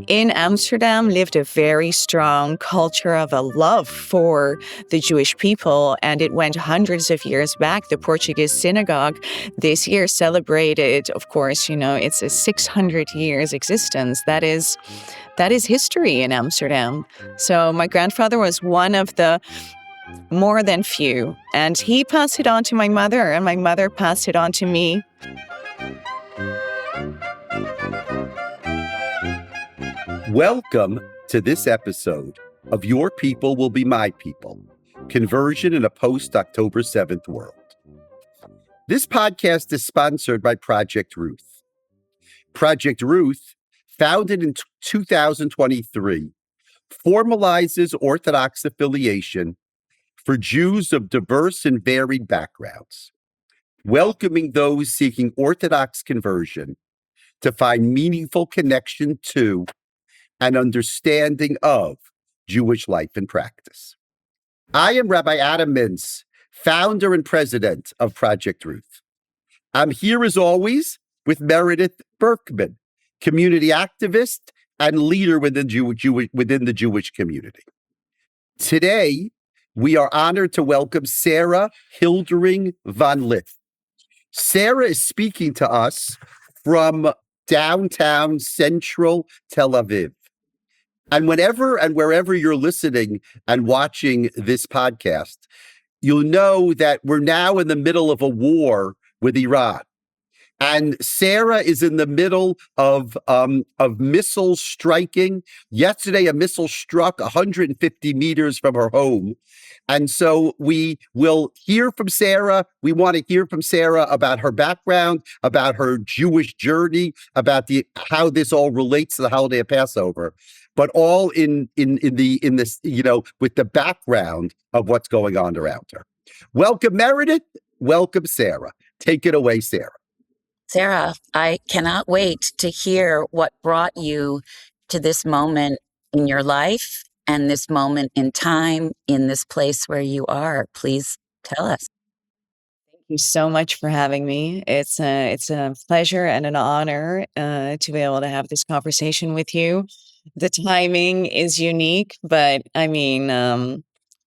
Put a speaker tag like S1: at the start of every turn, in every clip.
S1: in Amsterdam lived a very strong culture of a love for the Jewish people, and it went hundreds of years back. The Portuguese synagogue this year celebrated, of course, it's a 600 years existence. That is history in Amsterdam. So my grandfather was one of the more than few, and he passed it on to my mother, and my mother passed it on to me.
S2: Welcome to this episode of Your People Will Be My People, Conversion in a Post-October 7th World. This podcast is sponsored by Project Ruth. Project Ruth, founded in 2023, formalizes Orthodox affiliation for Jews of diverse and varied backgrounds, welcoming those seeking Orthodox conversion to find meaningful connection to and understanding of Jewish life and practice. I am Rabbi Adam Mintz, founder and president of Project Ruth. I'm here as always with Meredith Berkman, community activist and leader within the Jewish community. Today, we are honored to welcome Sarah Hildering von Lith. Sarah is speaking to us from downtown central Tel Aviv. And whenever and wherever you're listening and watching this podcast, you'll know that we're now in the middle of a war with Iran. And Sarah is in the middle of missiles striking. Yesterday, a missile struck 150 meters from her home. And so we will hear from Sarah. We want to hear from Sarah about her background, about her Jewish journey, about how this all relates to the holiday of Passover, but all in this, with the background of what's going on around her. Welcome, Meredith. Welcome, Sarah. Take it away, Sarah.
S3: Sarah, I cannot wait to hear what brought you to this moment in your life and this moment in time in this place where you are. Please tell us.
S1: Thank you so much for having me. It's a pleasure and an honor to be able to have this conversation with you. The timing is unique, but I mean,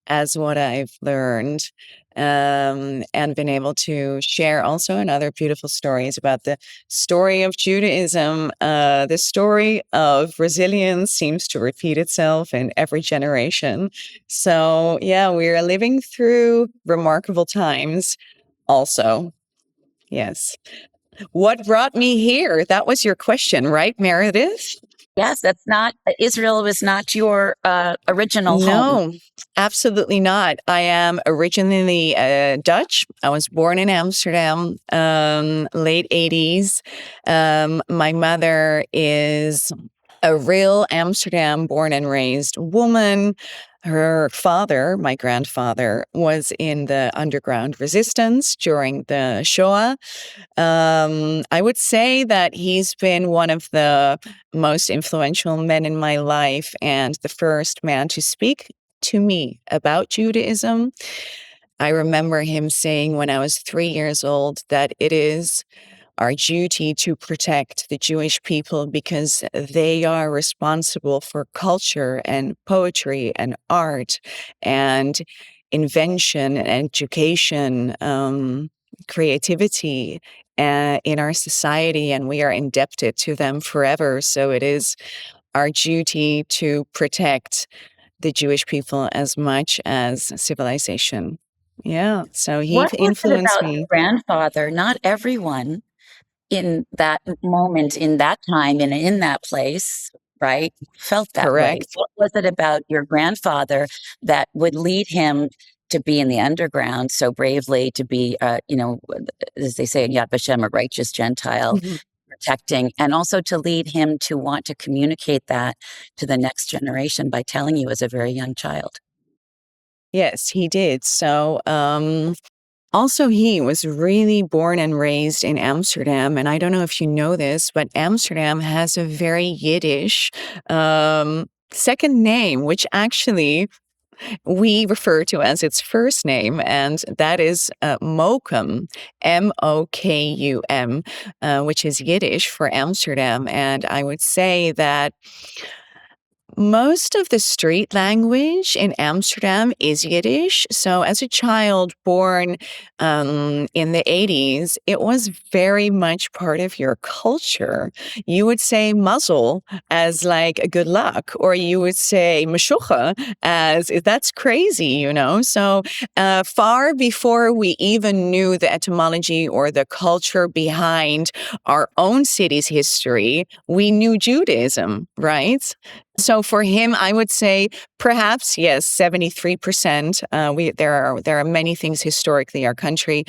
S1: as what I've learned and been able to share also in other beautiful stories about the story of Judaism. The story of resilience seems to repeat itself in every generation. So yeah, we are living through remarkable times also. Yes. What brought me here? That was your question, right, Meredith?
S3: Yes, Israel was not your original home.
S1: No, absolutely not. I am originally Dutch. I was born in Amsterdam, late 80s. My mother is a real Amsterdam born and raised woman. Her father, my grandfather, was in the underground resistance during the Shoah. I would say that he's been one of the most influential men in my life and the first man to speak to me about Judaism. I remember him saying when I was 3 years old that it is our duty to protect the Jewish people because they are responsible for culture and poetry and art and invention and education, creativity in our society, and we are indebted to them forever. So it is our duty to protect the Jewish people as much as civilization. Yeah, so he influenced me.
S3: Your grandfather, not everyone in that moment, in that time, and in that place, right, felt that
S1: Correct.
S3: way. What was it about your grandfather that would lead him to be in the underground so bravely, to be, as they say in Yad Vashem, a righteous Gentile, protecting, and also to lead him to want to communicate that to the next generation by telling you as a very young child?
S1: Yes, he did. So, also, he was really born and raised in Amsterdam. And I don't know if you know this, but Amsterdam has a very Yiddish second name, which actually we refer to as its first name, and that is Mokum, Mokum, which is Yiddish for Amsterdam. And I would say that most of the street language in Amsterdam is Yiddish. So, as a child born in the 80s, it was very much part of your culture. You would say mazel as like a good luck, or you would say meshucha as that's crazy, you know? So, far before we even knew the etymology or the culture behind our own city's history, we knew Judaism, right? So for him, I would say perhaps yes, 73%. There are many things historically our country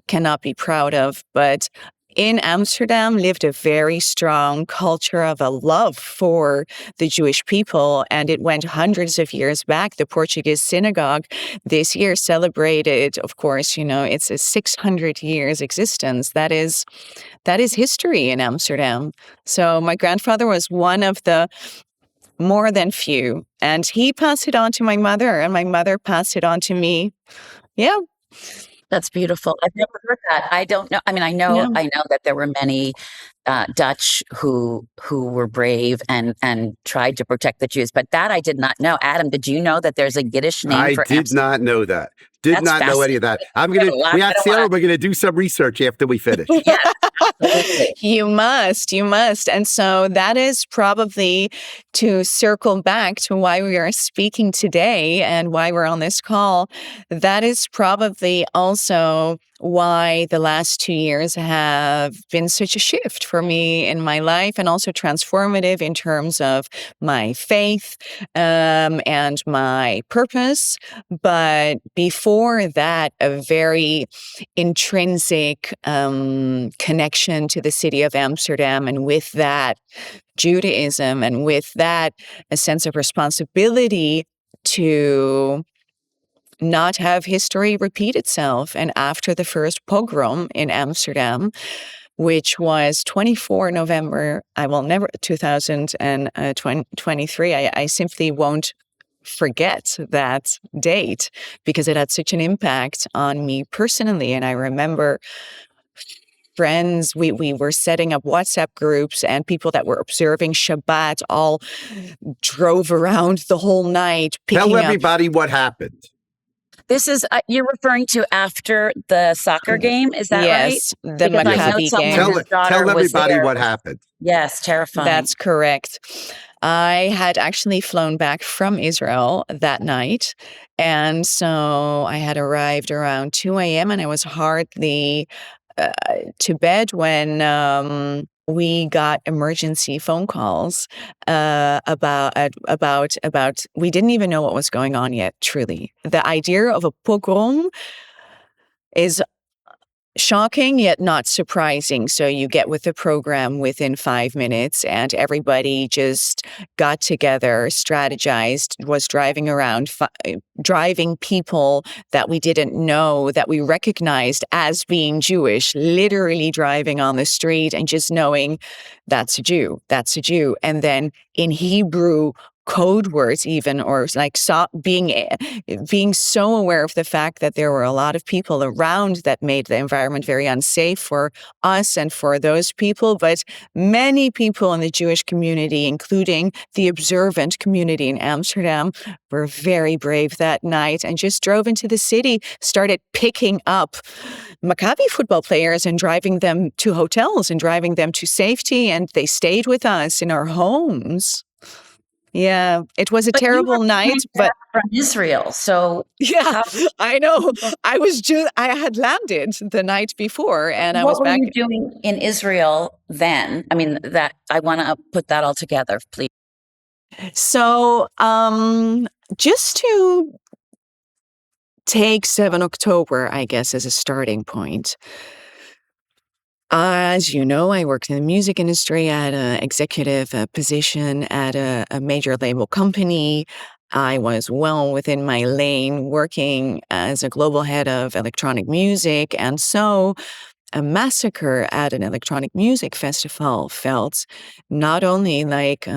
S1: cannot be proud of, but in Amsterdam lived a very strong culture of a love for the Jewish people, and it went hundreds of years back. The Portuguese synagogue this year celebrated, of course, it's a 600 years existence. That is history in Amsterdam. So my grandfather was one of the more than few. And he passed it on to my mother, and my mother passed it on to me. Yeah.
S3: That's beautiful. I've never heard that. I don't know. I mean, I know
S1: Yeah.
S3: that there were many Dutch who were brave and tried to protect the Jews, but that I did not know. Adam, did you know that there's a Yiddish name
S2: I
S3: for
S2: did
S3: Amsterdam?
S2: not know that. Did
S3: That's
S2: not know any of that.
S3: fascinating.
S2: We got Sarah. We're going to do some research after we finish.
S3: Yeah, absolutely.
S1: You must. And so that is probably to circle back to why we are speaking today and why we're on this call. That is probably also why the last 2 years have been such a shift for me in my life, and also transformative in terms of my faith and my purpose. But before that, a very intrinsic connection to the city of Amsterdam, and with that, Judaism, and with that, a sense of responsibility to not have history repeat itself. And after the first pogrom in Amsterdam, which was 24 November, 2023, I simply won't forget that date because it had such an impact on me personally. And I remember friends, we were setting up WhatsApp groups, and people that were observing Shabbat all drove around the whole night.
S2: Tell everybody what happened.
S3: This is, you're referring to after the soccer game, is that right?
S1: Yes, the Maccabi game.
S2: Tell everybody what happened.
S3: Yes, terrifying.
S1: That's correct. I had actually flown back from Israel that night. And so I had arrived around 2 a.m. and I was hardly to bed when we got emergency phone calls about we didn't even know what was going on yet. Truly, the idea of a pogrom is shocking yet not surprising. So you get with the program within 5 minutes, and everybody just got together, strategized, was driving around, driving people that we didn't know, that we recognized as being Jewish, literally driving on the street and just knowing that's a Jew, that's a Jew. And then in Hebrew, code words even, or like being so aware of the fact that there were a lot of people around that made the environment very unsafe for us and for those people. But many people in the Jewish community, including the observant community in Amsterdam, were very brave that night and just drove into the city, started picking up Maccabi football players and driving them to hotels and driving them to safety. And they stayed with us in our homes. Yeah, it was a terrible night, but
S3: from Israel. So
S1: yeah, I know. I had landed the night before, and I was back.
S3: What were you doing in Israel then? I mean, that I want to put that all together, please.
S1: So, just to take 7 October, I guess, as a starting point. As you know, I worked in the music industry. I had an executive position at a major label company. I was well within my lane working as a global head of electronic music. And so a massacre at an electronic music festival felt not only like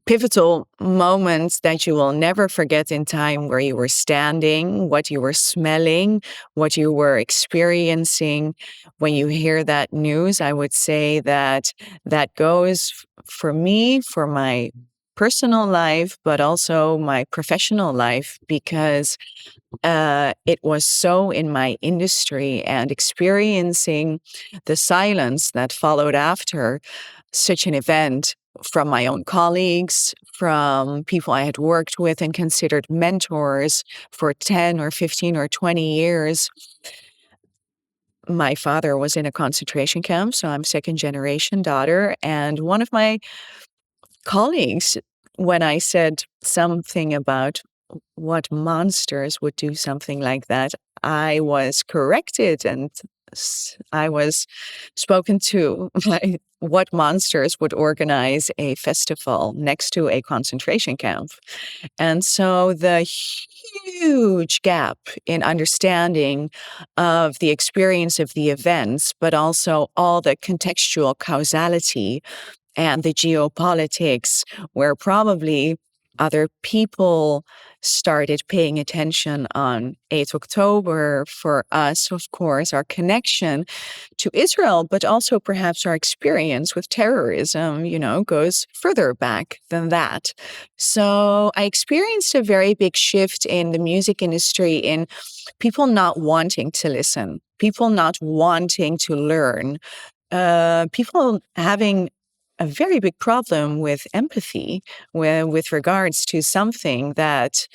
S1: pivotal moments that you will never forget in time, where you were standing, what you were smelling, what you were experiencing when you hear that news. I would say that that goes for me, for my personal life, but also my professional life, because it was so in my industry, and experiencing the silence that followed after such an event from my own colleagues, from people I had worked with and considered mentors for 10 or 15 or 20 years. My father was in a concentration camp, so I'm second generation daughter. And one of my colleagues, when I said something about what monsters would do something like that, I was corrected, and I was spoken to by what monsters would organize a festival next to a concentration camp. And so the huge gap in understanding of the experience of the events, but also all the contextual causality and the geopolitics, where probably other people started paying attention on 8th October. For us, of course, our connection to Israel, but also perhaps our experience with terrorism, goes further back than that. So I experienced a very big shift in the music industry, in people not wanting to listen, people not wanting to learn, people having a very big problem with empathy, with regards to something that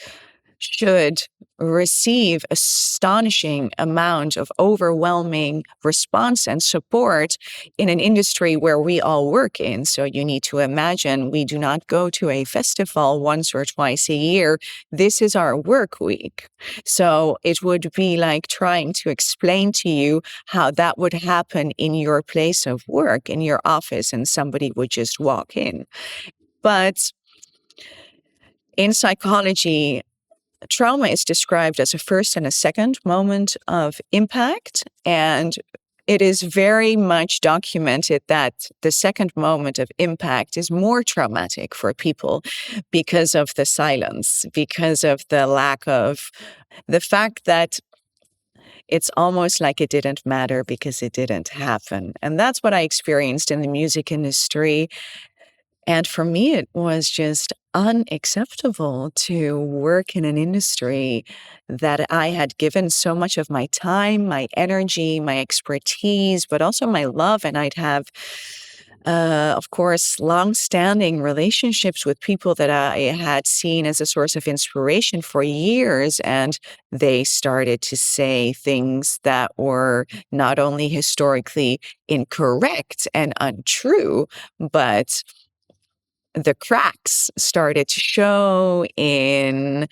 S1: should receive astonishing amount of overwhelming response and support in an industry where we all work in. So you need to imagine, we do not go to a festival once or twice a year. This is our work week. So it would be like trying to explain to you how that would happen in your place of work, in your office, and somebody would just walk in. But in psychology, trauma is described as a first and a second moment of impact, and it is very much documented that the second moment of impact is more traumatic for people because of the silence, because of the lack of the fact that it's almost like it didn't matter because it didn't happen. And that's what I experienced in the music industry. And for me, it was just unacceptable to work in an industry that I had given so much of my time, my energy, my expertise, but also my love. And I'd have, of course, long-standing relationships with people that I had seen as a source of inspiration for years. And they started to say things that were not only historically incorrect and untrue, but the cracks started to show in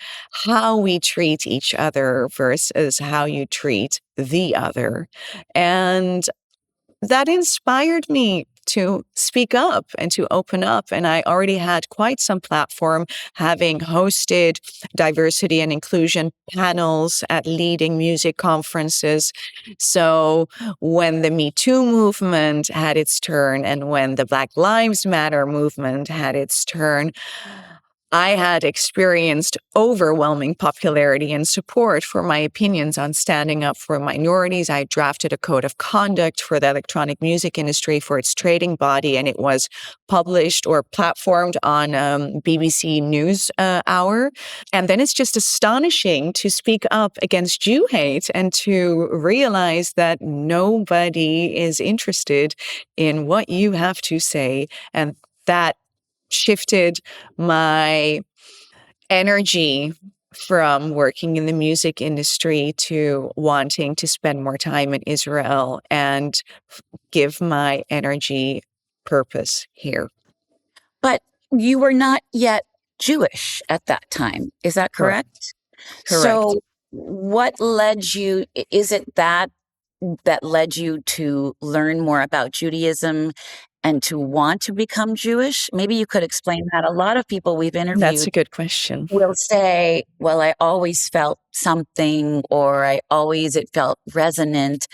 S1: how we treat each other versus how you treat the other. And that inspired me to speak up and to open up. And I already had quite some platform, having hosted diversity and inclusion panels at leading music conferences. So when the Me Too movement had its turn, and when the Black Lives Matter movement had its turn, I had experienced overwhelming popularity and support for my opinions on standing up for minorities. I drafted a code of conduct for the electronic music industry for its trading body, and it was published or platformed on BBC News Hour. And then it's just astonishing to speak up against Jew hate and to realize that nobody is interested in what you have to say. And that shifted my energy from working in the music industry to wanting to spend more time in Israel and give my energy purpose here.
S3: But you were not yet Jewish at that time. Is that correct?
S1: Correct.
S3: So what led you, is it that led you to learn more about Judaism and to want to become Jewish? Maybe you could explain that. A lot of people we've
S1: That's
S3: interviewed
S1: a good question.
S3: will say, well, I always felt something, or it felt resonant.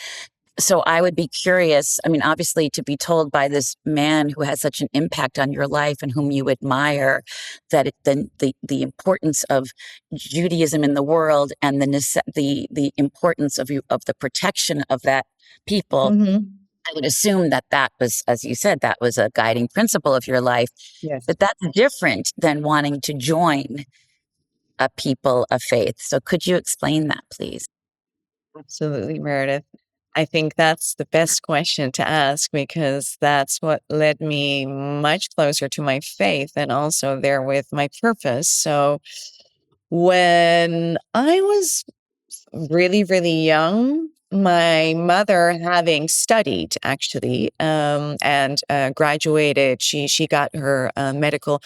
S3: So I would be curious, I mean, obviously to be told by this man who has such an impact on your life and whom you admire, that the importance of Judaism in the world and the importance of the protection of that people,
S1: Mm-hmm.
S3: I would assume that was, as you said, that was a guiding principle of your life.
S1: Yes.
S3: But that's different than wanting to join a people of faith. So could you explain that, please?
S1: Absolutely, Meredith. I think that's the best question to ask because that's what led me much closer to my faith and also there with my purpose. So when I was really, really young, my mother, having studied actually and graduated, she got her medical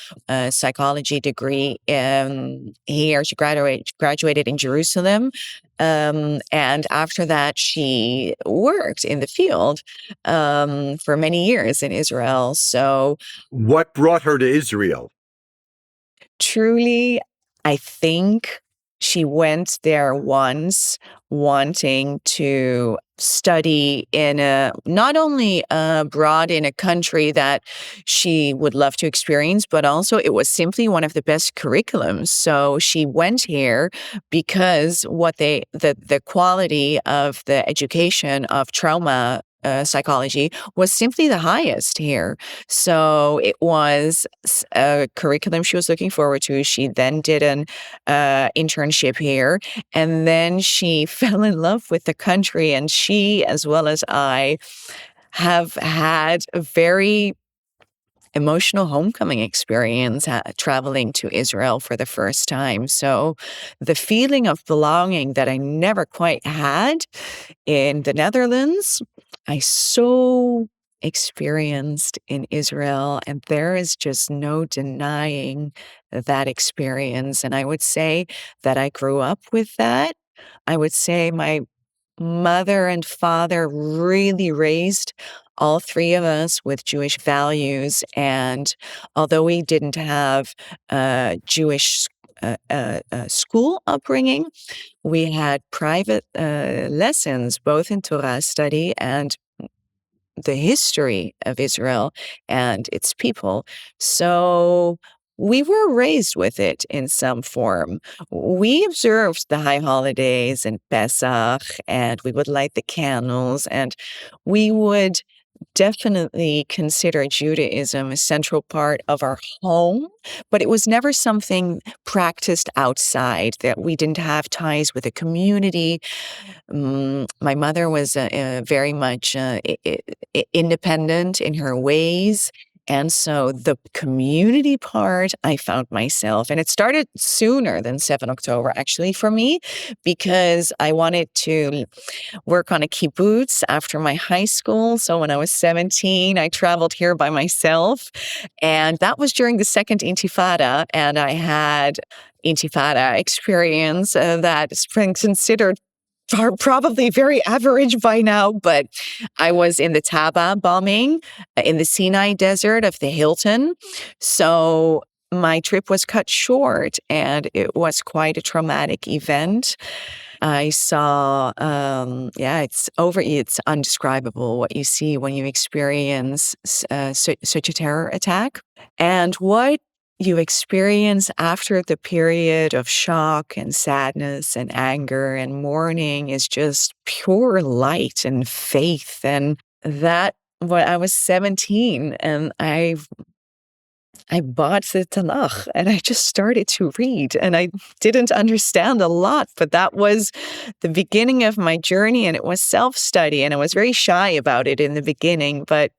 S1: psychology degree here. She graduated in Jerusalem, and after that, she worked in the field for many years in Israel. So
S2: What brought her to Israel?
S1: truly, I think she went there once wanting to study in not only abroad in a country that she would love to experience, but also it was simply one of the best curriculums. So she went here because the quality of the education of trauma psychology was simply the highest here. So it was a curriculum she was looking forward to. She then did an internship here, and then she fell in love with the country. And she, as well as I, have had a very emotional homecoming experience traveling to Israel for the first time. So the feeling of belonging that I never quite had in the Netherlands, I so experienced in Israel, and there is just no denying that experience. And I would say that I grew up with that. I would say my mother and father really raised all three of us with Jewish values. And although we didn't have a Jewish school upbringing, we had private lessons both in Torah study and the history of Israel and its people. So we were raised with it in some form. We observed the high holidays and Pesach, and we would light the candles, and we would definitely consider Judaism a central part of our home, but it was never something practiced outside, that we didn't have ties with a community. My mother was very much independent in her ways. And so the community part, I found myself, and it started sooner than 7 October, actually, for me, because I wanted to work on a kibbutz after my high school. So when I was 17, I traveled here by myself. And that was during the second Intifada. And I had Intifada experience that is considered probably very average by now, but I was in the Chabad bombing in the Sinai desert of the Hilton. So my trip was cut short and it was quite a traumatic event. I saw, it's undescribable what you see when you experience such a terror attack. And what you experience after the period of shock and sadness and anger and mourning is just pure light and faith. And that, when I was 17, and I bought the Tanakh and I just started to read, and I didn't understand a lot, but that was the beginning of my journey, and it was self-study, and I was very shy about it in the beginning, but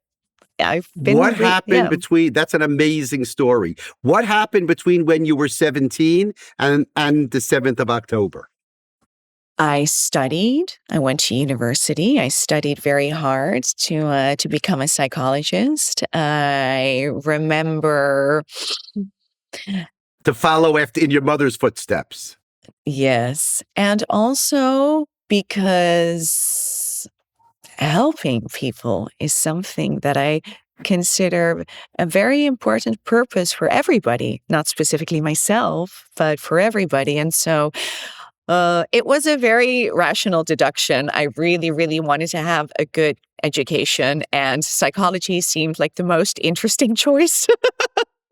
S1: I've
S2: What
S1: been,
S2: happened between, that's an amazing story. What happened between when you were 17 and the 7th of October?
S1: I studied. I went to university. I studied very hard to become a psychologist. I remember,
S2: To follow after in your mother's footsteps.
S1: yes, and also because helping people is something that I consider a very important purpose for everybody, not specifically myself, but for everybody. And so It was a very rational deduction. I really, really wanted to have a good education, and psychology seemed like the most interesting choice.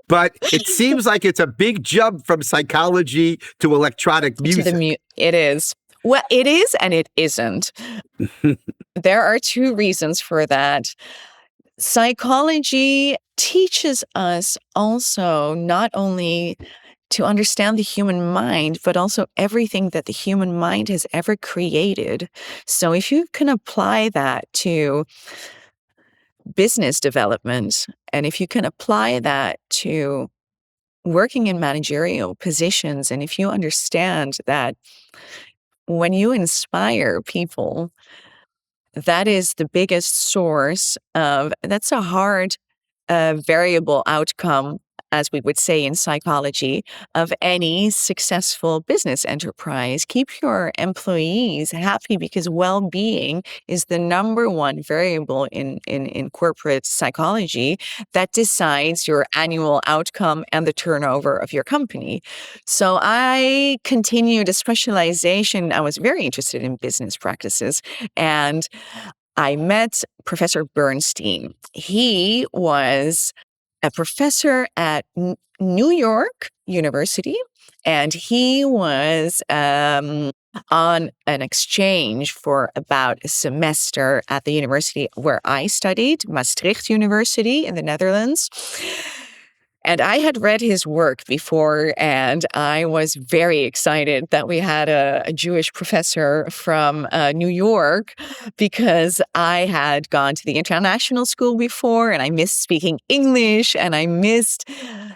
S2: But it seems like it's a big jump from psychology to electronic music.
S1: It is. Well, it is and it isn't. There are two reasons for that. Psychology teaches us also not only to understand the human mind, but also everything that the human mind has ever created. So if you can apply that to business development, and if you can apply that to working in managerial positions, and if you understand that when you inspire people, that is the biggest source of, that's a hard variable outcome, as we would say in psychology, of any successful business enterprise. Keep your employees happy, because well-being is the number one variable in corporate psychology that decides your annual outcome and the turnover of your company. So I continued a specialization. I was very interested in business practices, and I met Professor Bernstein. He was a professor at New York University, and he was on an exchange for about a semester at the university where I studied, Maastricht University in the Netherlands. And I had read his work before, and I was very excited that we had a Jewish professor from New York, because I had gone to the international school before, and I missed speaking English, and I missed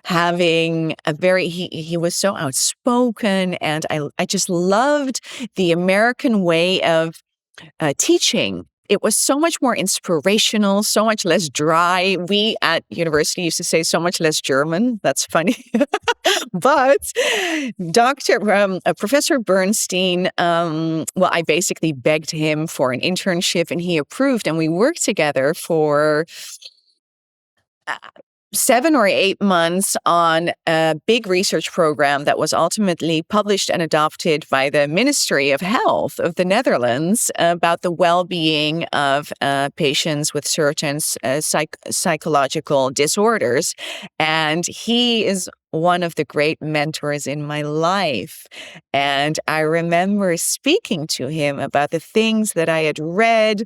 S1: having he was so outspoken, and I just loved the American way of teaching. It was so much more inspirational, so much less dry. We at university used to say so much less German. That's funny. But Professor Bernstein, well, I basically begged him for an internship, and he approved, and we worked together for 7 or 8 months on a big research program that was ultimately published and adopted by the Ministry of Health of the Netherlands about the well-being of patients with certain psychological disorders. And he is one of the great mentors in my life. And I remember speaking to him about the things that I had read.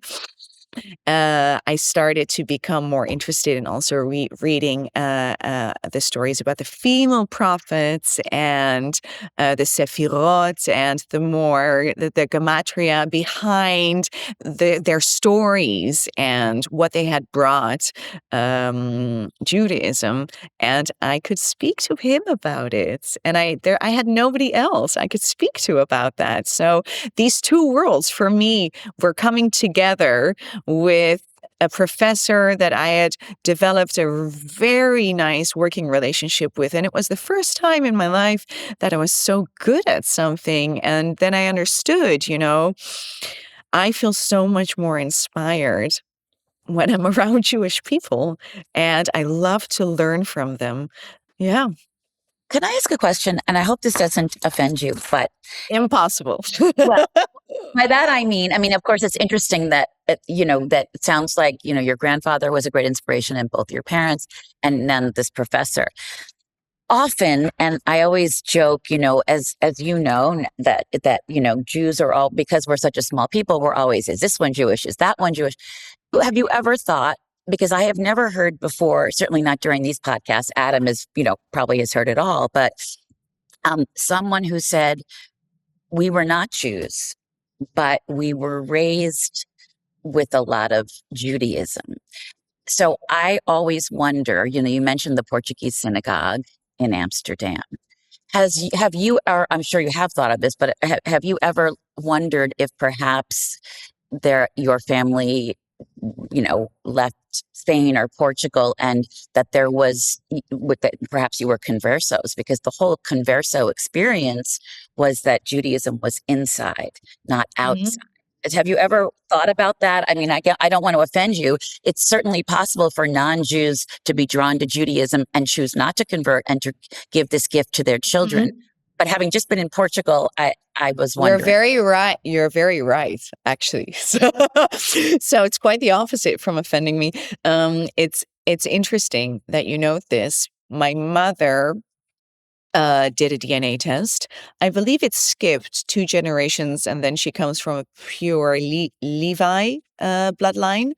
S1: I started to become more interested in also reading the stories about the female prophets, and the Sephirot, and the gematria behind their stories and what they had brought Judaism. And I could speak to him about it. And I had nobody else I could speak to about that. So these two worlds for me were coming together with a professor that I had developed a very nice working relationship with. And it was the first time in my life that I was so good at something. And then I understood, I feel so much more inspired when I'm around Jewish people, and I love to learn from them. Yeah.
S3: Can I ask a question? And I hope this doesn't offend you, but
S1: Impossible.
S3: well, by that I mean, of course, it's interesting that that it sounds like your grandfather was a great inspiration in both your parents, and then this professor. Often, and I always joke, as that Jews are all, because we're such a small people, we're always, is this one Jewish? Is that one Jewish? Have you ever thought? Because I have never heard before, certainly not during these podcasts. Adam is, probably has heard it all, but someone who said, we were not Jews, but we were raised with a lot of Judaism. So I always wonder, you mentioned the Portuguese synagogue in Amsterdam. Have you, or I'm sure you have thought of this, but have you ever wondered if perhaps your family, left Spain or Portugal, and that there was, perhaps you were conversos, because the whole converso experience was that Judaism was inside, not outside. Have you ever thought about that? I don't want to offend you. It's certainly possible for non-Jews to be drawn to Judaism and choose not to convert and to give this gift to their children. But having just been in Portugal, I was
S1: You're
S3: wondering.
S1: very right. You're very right, actually. So it's quite the opposite from offending me. It's interesting that you note this. My mother did a DNA test. I believe it skipped 2 generations, and then she comes from a pure Levi bloodline.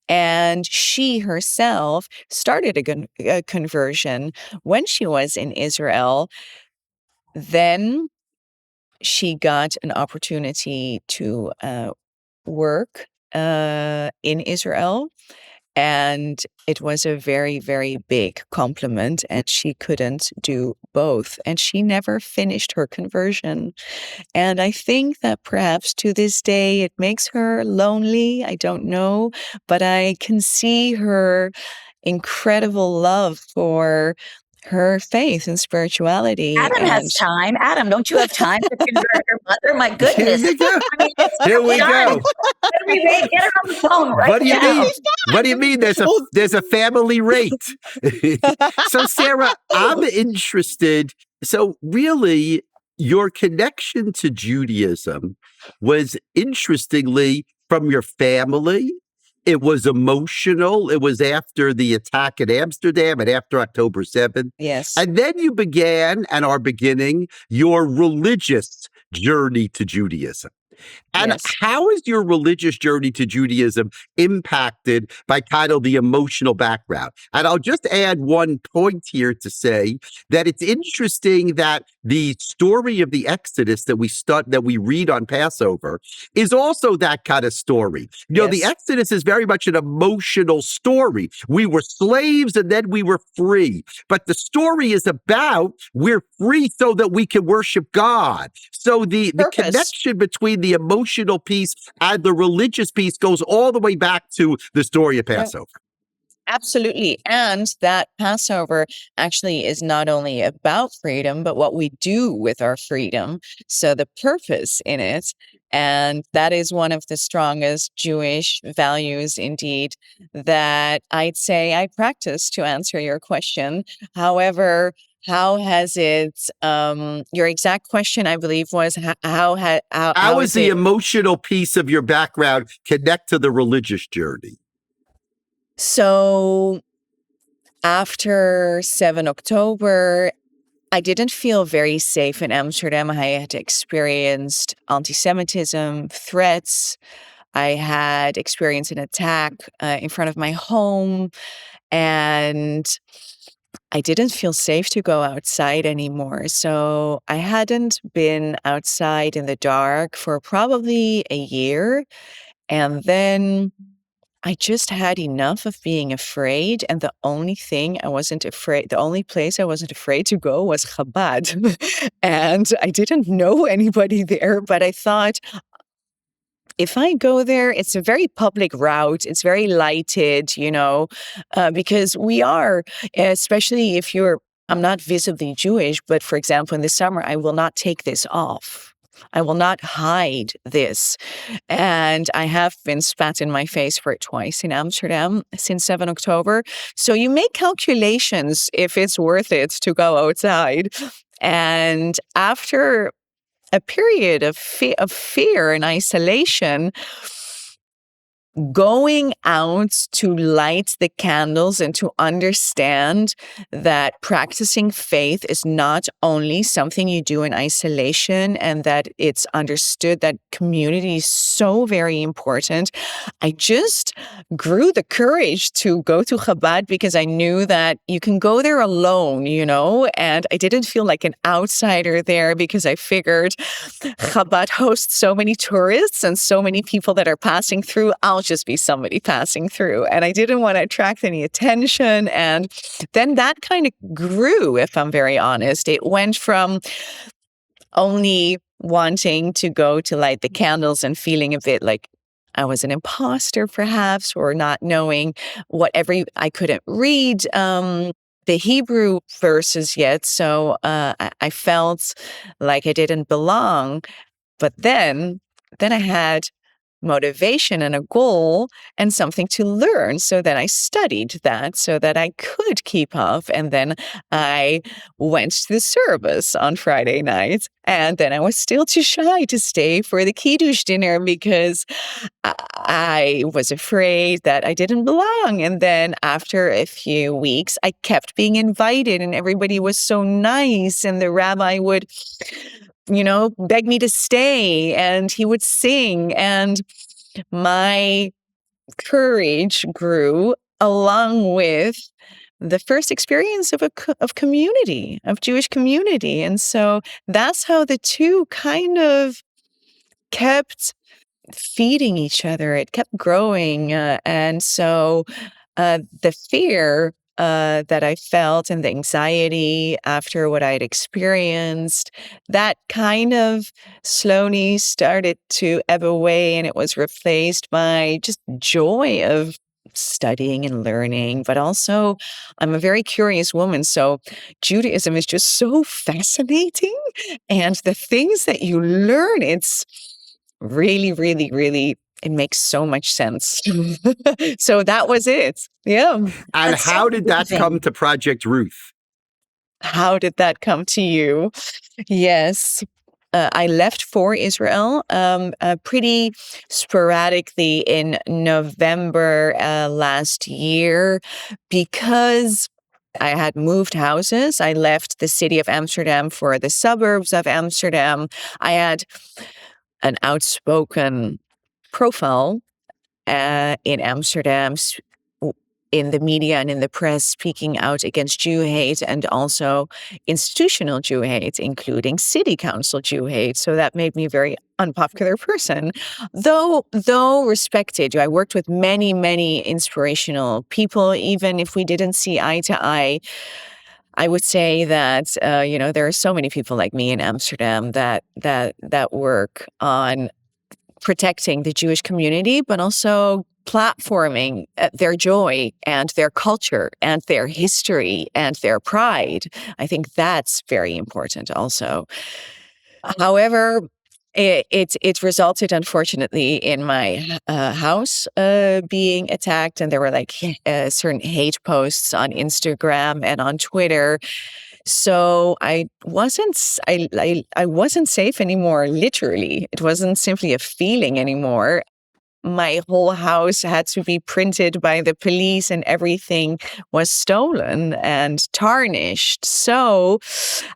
S1: And she herself started a conversion when she was in Israel. Then she got an opportunity to work in Israel. And it was a very, very big compliment, and she couldn't do both. And she never finished her conversion. And I think that perhaps to this day it makes her lonely. I don't know, but I can see her incredible love for her faith and spirituality.
S3: Adam has
S1: And
S3: time. Adam, don't you have time to convert your mother? My
S2: Here
S3: goodness.
S2: you go.
S3: I mean, it's
S2: Here we
S3: done.
S2: go.
S3: Get her on the phone right
S2: What do you
S3: now.
S2: mean? What do you mean? There's a family rate. So, Sarah, I'm interested. So, really, your connection to Judaism was interestingly from your family. It was emotional. It was after the attack in Amsterdam and after October 7th.
S1: yes,
S2: And then you began and are beginning your religious journey to Judaism. And
S1: yes.
S2: how is your religious journey to Judaism impacted by kind of the emotional background? And I'll just add one point here to say that it's interesting that the story of the Exodus that we read on Passover is also that kind of story. The
S1: Yes.
S2: Exodus is very much an emotional story. We were slaves and then we were free. But the story is about we're free so that we can worship God. So the
S1: Purpose.
S2: connection between the emotional piece and the religious piece goes all the way back to the story of
S1: Yeah.
S2: Passover.
S1: Absolutely. And that Passover actually is not only about freedom, but what we do with our freedom. So the purpose in it. And that is one of the strongest Jewish values, indeed, that I'd say I practice to answer your question. However, how has it, your exact question, I believe, was
S2: How
S1: is
S2: is the
S1: it?
S2: emotional piece of your background connect to the religious journey?
S1: So after 7 October, I didn't feel very safe in Amsterdam. I had experienced antisemitism, threats. I had experienced an attack in front of my home, and I didn't feel safe to go outside anymore. So I hadn't been outside in the dark for probably a year. And then I just had enough of being afraid, and the only place I wasn't afraid to go was Chabad. And I didn't know anybody there, but I thought, if I go there, it's a very public route. It's very lighted, because we are, especially if I'm not visibly Jewish, but for example, in the summer, I will not take this off. I will not hide this. And I have been spat in my face for it twice in Amsterdam since 7 October. So you make calculations if it's worth it to go outside. And after a period of fear and isolation, going out to light the candles and to understand that practicing faith is not only something you do in isolation, and that it's understood that community is so very important. I just grew the courage to go to Chabad because I knew that you can go there alone, and I didn't feel like an outsider there because I figured Chabad hosts so many tourists and so many people that are passing through. I'll just be somebody passing through. And I didn't want to attract any attention. And then that kind of grew, if I'm very honest. It went from only wanting to go to light the candles and feeling a bit like I was an imposter, perhaps, or not knowing I couldn't read the Hebrew verses yet. So I felt like I didn't belong. But then I had motivation and a goal and something to learn. So then I studied that so that I could keep up. And then I went to the service on Friday night. And then I was still too shy to stay for the Kiddush dinner because I was afraid that I didn't belong. And then after a few weeks, I kept being invited and everybody was so nice. And the rabbi would, beg me to stay and he would sing. And my courage grew along with the first experience of community, of Jewish community. And so that's how the two kind of kept feeding each other. It kept growing. And so the fear that I felt and the anxiety after what I had experienced, that kind of slowly started to ebb away and it was replaced by just joy of studying and learning. But also, I'm a very curious woman. So Judaism is just so fascinating. And the things that you learn, it's really, really, really, it makes so much sense. So that was it. Yeah.
S2: And
S3: That's so
S2: how did that
S3: moving.
S2: come to Project Ruth?
S1: How did that come to you? Yes. I left for Israel pretty sporadically in November last year because I had moved houses. I left the city of Amsterdam for the suburbs of Amsterdam. I had an outspoken profile in Amsterdam, in the media and in the press, speaking out against Jew hate and also institutional Jew hate, including city council Jew hate. So that made me a very unpopular person, though respected. I worked with many, many inspirational people, even if we didn't see eye to eye. I would say that there are so many people like me in Amsterdam that work on protecting the Jewish community, but also platforming their joy and their culture and their history and their pride. I think that's very important also. However, it resulted, unfortunately, in my house being attacked, and there were like certain hate posts on Instagram and on Twitter. So I wasn't safe anymore. Literally, it wasn't simply a feeling anymore. My whole house had to be printed by the police and everything was stolen and tarnished. So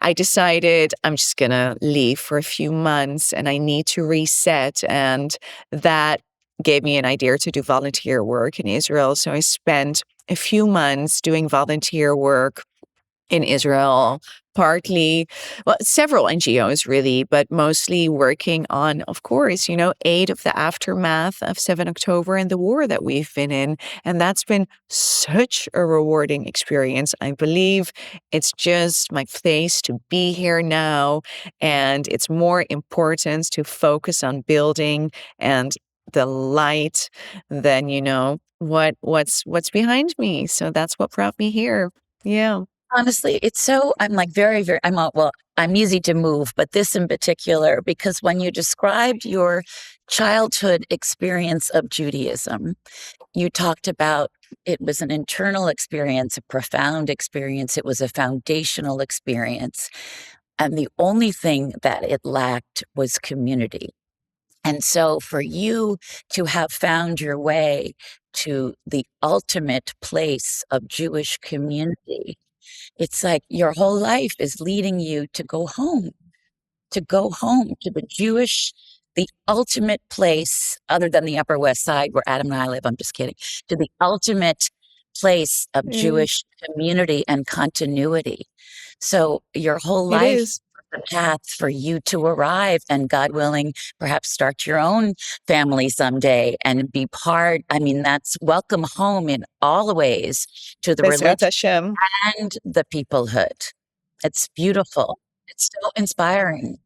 S1: I decided I'm just going to leave for a few months and I need to reset. And that gave me an idea to do volunteer work in Israel. So I spent a few months doing volunteer work in Israel, several NGOs really, but mostly working on, of course, aid of the aftermath of 7 October and the war that we've been in. And that's been such a rewarding experience. I believe it's just my place to be here now. And it's more important to focus on building and the light than, what's behind me. So that's what brought me here. Yeah.
S3: Honestly, it's so I'm like very, very I'm easy to move, but this in particular, because when you described your childhood experience of Judaism, you talked about it was an internal experience, a profound experience. It was a foundational experience. And the only thing that it lacked was community. And so for you to have found your way to the ultimate place of Jewish community, it's like your whole life is leading you to go home to the ultimate place other than the Upper West Side where Adam and I live. I'm just kidding. To the ultimate place of
S1: It
S3: Jewish community and continuity. So your whole life
S1: is.
S3: the path for you to arrive and God willing, perhaps start your own family someday and be part. I mean, that's welcome home in all ways to the
S1: Bezrat
S3: religion
S1: Hashem.
S3: and the peoplehood. It's beautiful. It's so inspiring.
S2: I,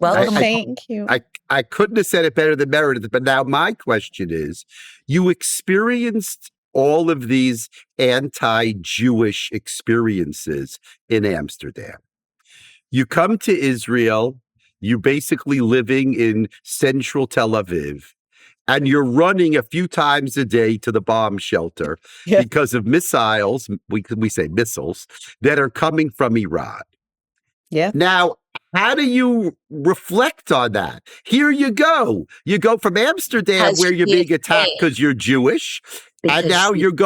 S3: Welcome
S2: I,
S3: home.
S1: Thank you.
S2: I couldn't have said it better than Meredith. But now my question is, you experienced all of these anti-Jewish experiences in Amsterdam. You come to Israel, you're basically living in central Tel Aviv, and you're running a few times a day to the bomb shelter
S1: Yeah.
S2: because of missiles, we say missiles, that are coming from Iran.
S1: Yeah.
S2: Now, how do you reflect on that? Here you go. You go from Amsterdam,
S3: Because
S2: where you're
S3: you'd be
S2: being attacked
S3: afraid.
S2: because you're Jewish, and
S3: Because
S2: now
S3: you'd
S2: you're
S3: be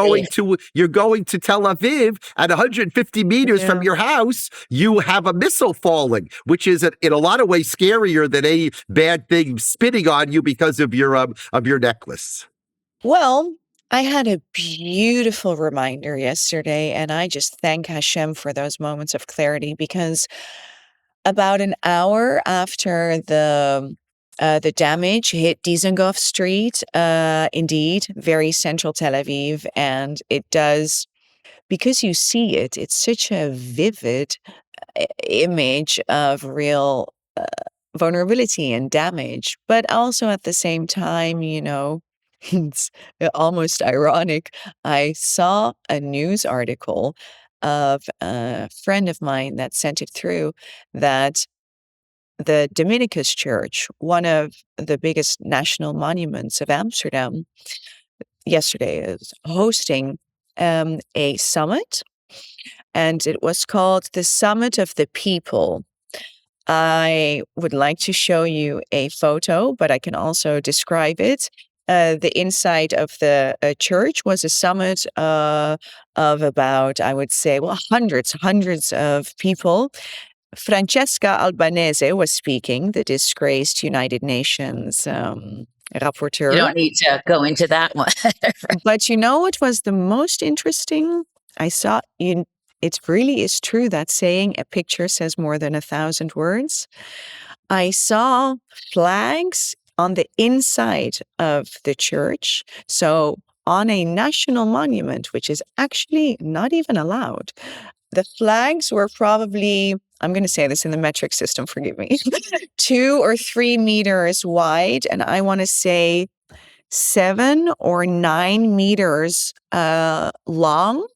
S2: going to Tel Aviv at 150 meters from
S1: Yeah.
S2: your house. You have a missile falling, which is in a lot of ways scarier than a bad thing spitting on you because of your necklace.
S1: Well, I had a beautiful reminder yesterday, and I just thank Hashem for those moments of clarity because about an hour after the damage hit Dizengoff Street, indeed, very central Tel Aviv, and it does because you see it. It's such a vivid image of real vulnerability and damage, but also at the same time, it's almost ironic. I saw a news article of a friend of mine that sent it through that the Dominicus Church, one of the biggest national monuments of Amsterdam, yesterday is hosting a summit, and it was called the Summit of the People. I would like to show you a photo, but I can also describe it. The inside of the church was a summit of about, I would say, well, hundreds of people. Francesca Albanese was speaking, the disgraced United Nations
S3: You
S1: rapporteur.
S3: don't need to go into that one.
S1: But you know what was the most interesting? I saw it really is true that saying a picture says more than 1,000 words. I saw flags on the inside of the church. So on a national monument, which is actually not even allowed, the flags were probably, I'm going to say this in the metric system, forgive me, 2 or 3 meters wide. And I want to say 7 or 9 meters long,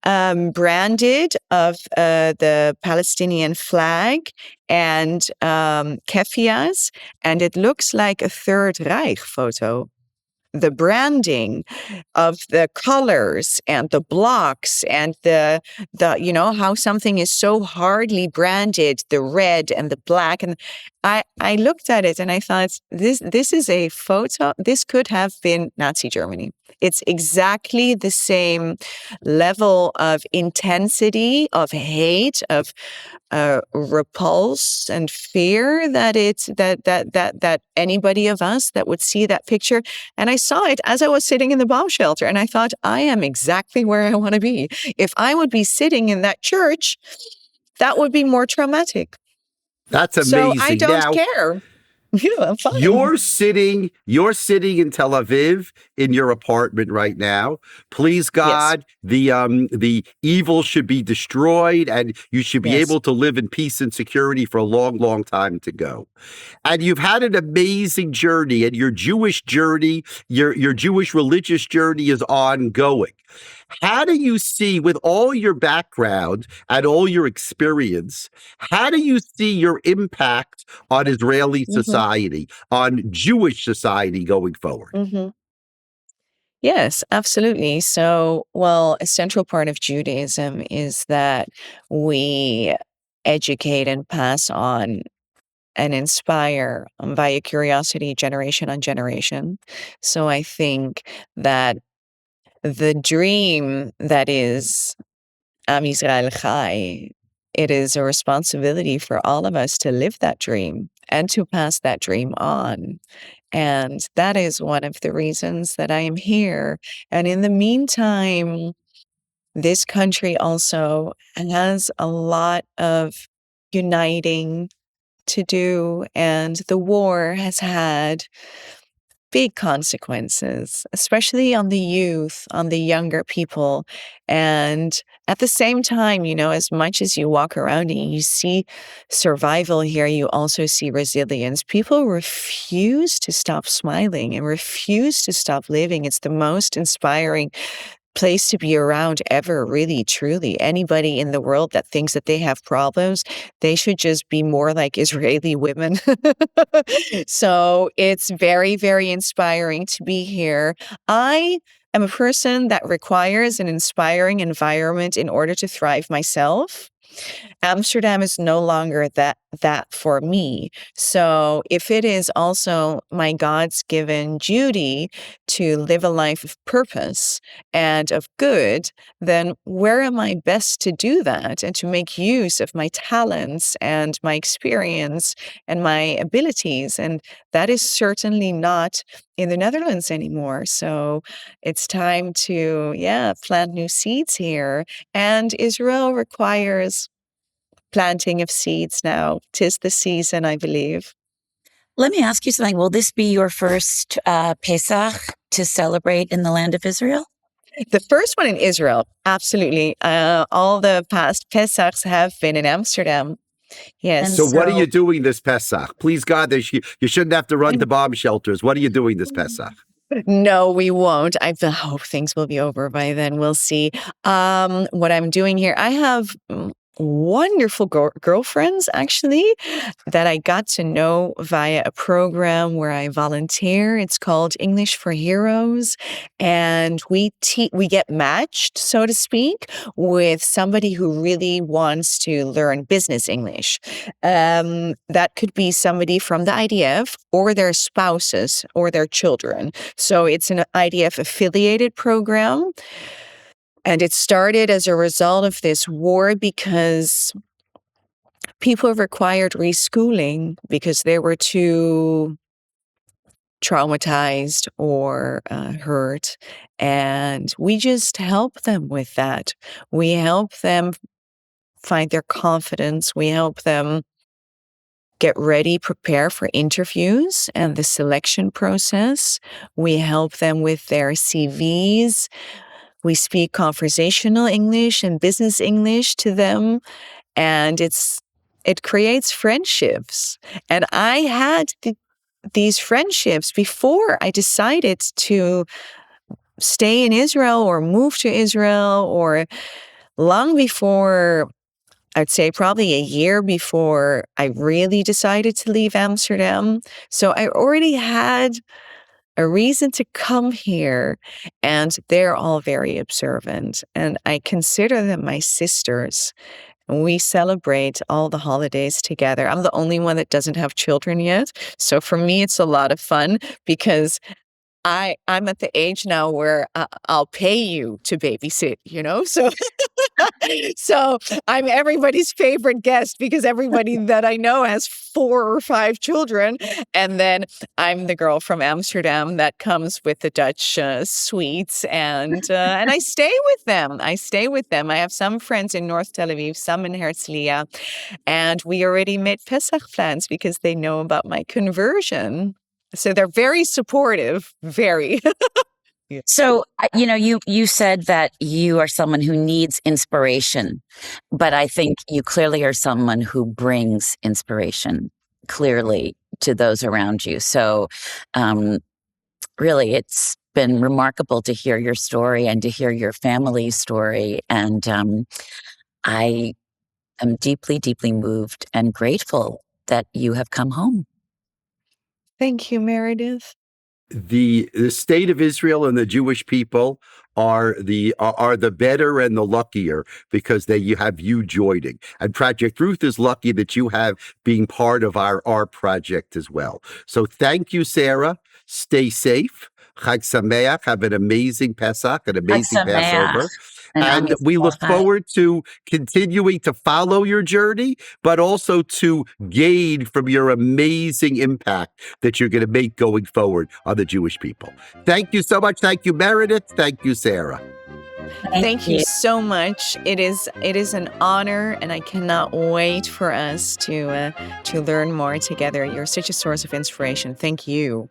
S1: branded of the Palestinian flag and kefias, and it looks like a Third Reich photo. The branding of the colors and the blocks and the how something is so hardly branded, the red and the black. And I looked at it and I thought, this is a photo, this could have been Nazi Germany. It's exactly the same level of intensity, of hate, of repulse and fear that anybody of us that would see that picture. And I saw it as I was sitting in the bomb shelter, and I thought, I am exactly where I want to be. If I would be sitting in that church, that would be more traumatic.
S2: That's
S1: So I
S2: amazing.
S1: don't
S2: Now,
S1: care. Yeah, I'm fine.
S2: You're sitting in Tel Aviv in your apartment right now. Please God, the evil should be destroyed and you should be
S1: Yes.
S2: able to live in peace and security for a long, long time to go. And you've had an amazing journey, and your Jewish journey, your Jewish religious journey is ongoing. How do you see, with all your background and all your experience, how do you see your impact on Israeli society, on Jewish society going forward?
S1: Mm-hmm. Yes, absolutely. So, well, a central part of Judaism is that we educate and pass on and inspire via curiosity generation on generation. So I think that the dream that is Am Yisrael Chai, it is a responsibility for all of us to live that dream and to pass that dream on. And that is one of the reasons that I am here. And in the meantime, this country also has a lot of uniting to do, and the war has had big consequences, especially on the youth, on the younger people. And at the same time, as much as you walk around and you see survival here, you also see resilience. People refuse to stop smiling and refuse to stop living. It's the most inspiring place to be around ever, really, truly. Anybody in the world that thinks that they have problems, they should just be more like Israeli women. So it's very, very inspiring to be here. I am a person that requires an inspiring environment in order to thrive myself. Amsterdam is no longer that for me. So if it is also my God's given duty to live a life of purpose and of good, then where am I best to do that and to make use of my talents and my experience and my abilities? And that is certainly not in the Netherlands anymore. So it's time to, plant new seeds here. And Israel requires planting of seeds now. 'Tis the season, I believe.
S3: Let me ask you something. Will this be your first Pesach to celebrate in the land of Israel?
S1: The first one in Israel, absolutely. All the past Pesachs have been in Amsterdam. Yes.
S3: And
S2: So what are
S3: so-
S2: you doing this Pesach? Please God, you shouldn't have to run to bomb shelters. What are you doing this Pesach?
S1: No, we won't. I hope things will be over by then. We'll see. What I'm doing here, I have wonderful girlfriends, actually, that I got to know via a program where I volunteer. It's called English for Heroes, and we get matched, so to speak, with somebody who really wants to learn business English. That could be somebody from the IDF or their spouses or their children. So it's an IDF affiliated program. And it started as a result of this war because people required reschooling because they were too traumatized or hurt. And we just help them with that. We help them find their confidence. We help them get ready, prepare for interviews and the selection process. We help them with their CVs. We speak conversational English and business English to them, and it creates friendships. And I had these friendships before I decided to stay in Israel or move to Israel, or long before, I'd say probably a year before I really decided to leave Amsterdam. So I already had a reason to come here, and they're all very observant, and I consider them my sisters, and we celebrate all the holidays together. I'm the only one that doesn't have children yet, so for me, it's a lot of fun because I'm at the age now where I'll pay you to babysit, so so I'm everybody's favorite guest because everybody that I know has 4 or 5 children. And then I'm the girl from Amsterdam that comes with the Dutch sweets, and I stay with them. I have some friends in North Tel Aviv, some in Herzliya, and we already made Pesach plans because they know about my conversion. So they're very supportive, very. Yeah.
S3: So, you said that you are someone who needs inspiration, but I think you clearly are someone who brings inspiration clearly to those around you. So, really, it's been remarkable to hear your story and to hear your family's story. And I am deeply, deeply moved and grateful that you have come home.
S1: Thank you, Meredith.
S2: The state of Israel and the Jewish people are the better and the luckier because you have you joining. And Project Ruth is lucky that you have being part of our project as well. So thank you, Sarah. Stay safe. Chag Sameach. Have an amazing Pesach, an amazing
S3: Chag Sameach.
S2: Passover. And we look forward to continuing to follow your journey, but also to gain from your amazing impact that you're going to make going forward on the Jewish people. Thank you so much. Thank you, Meredith. Thank you, Sarah.
S1: Thank you so much. It is an honor, and I cannot wait for us to learn more together. You're such a source of inspiration. Thank you.